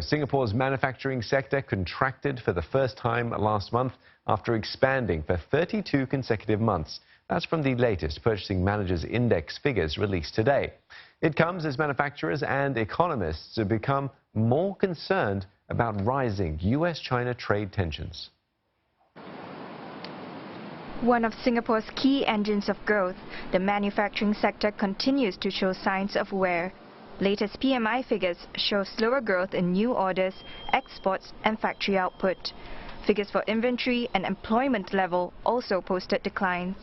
Singapore's manufacturing sector contracted for the first time last month after expanding for 32 consecutive months. That's from the latest Purchasing Managers Index figures released today. It comes as manufacturers and economists have become more concerned about rising US-China trade tensions. One of Singapore's key engines of growth, the manufacturing sector continues to show signs of wear. Latest PMI figures show slower growth in new orders, exports and factory output. Figures for inventory and employment level also posted declines.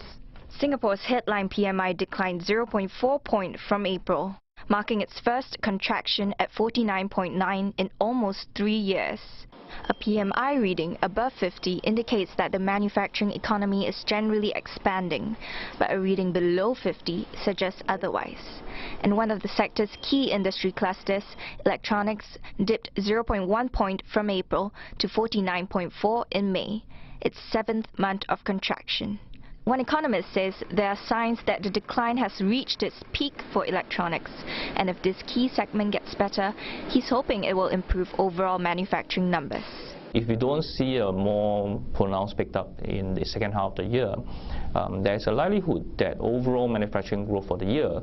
Singapore's headline PMI declined 0.4 point from April, marking its first contraction at 49.9 in almost 3 years. A PMI reading above 50 indicates that the manufacturing economy is generally expanding, but a reading below 50 suggests otherwise. And one of the sector's key industry clusters, electronics, dipped 0.1 point from April to 49.4 in May, its 7th month of contraction. One economist says there are signs that the decline has reached its peak for electronics, and if this key segment gets better, he's hoping it will improve overall manufacturing numbers. If we don't see a more pronounced pickup in the second half of the year, there's a likelihood that overall manufacturing growth for the year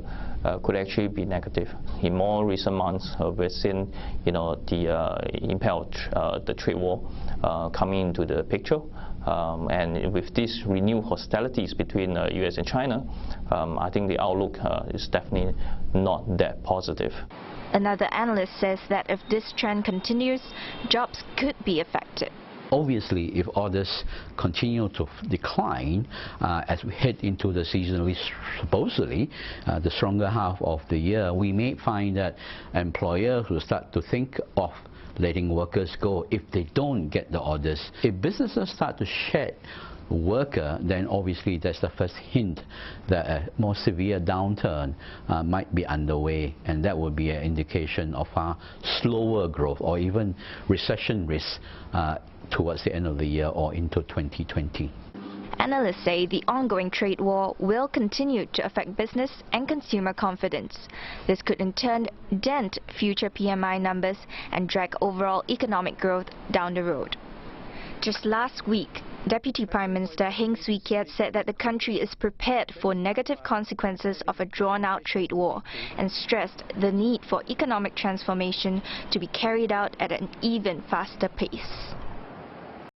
could actually be negative. In more recent months, we've seen, the impact of the trade war coming into the picture, and with these renewed hostilities between the US and China, I think the outlook is definitely not that positive. Another analyst says that if this trend continues, jobs could be affected. Obviously, if orders continue to decline as we head into the seasonally, supposedly, the stronger half of the year, we may find that employers will start to think of letting workers go if they don't get the orders. If businesses start to shed worker, then obviously that's the first hint that a more severe downturn might be underway, and that would be an indication of a slower growth or even recession risk towards the end of the year or into 2020. Analysts say the ongoing trade war will continue to affect business and consumer confidence. This could in turn dent future PMI numbers and drag overall economic growth down the road. Just last week, Deputy Prime Minister Heng Swee Keat said that the country is prepared for negative consequences of a drawn-out trade war and stressed the need for economic transformation to be carried out at an even faster pace.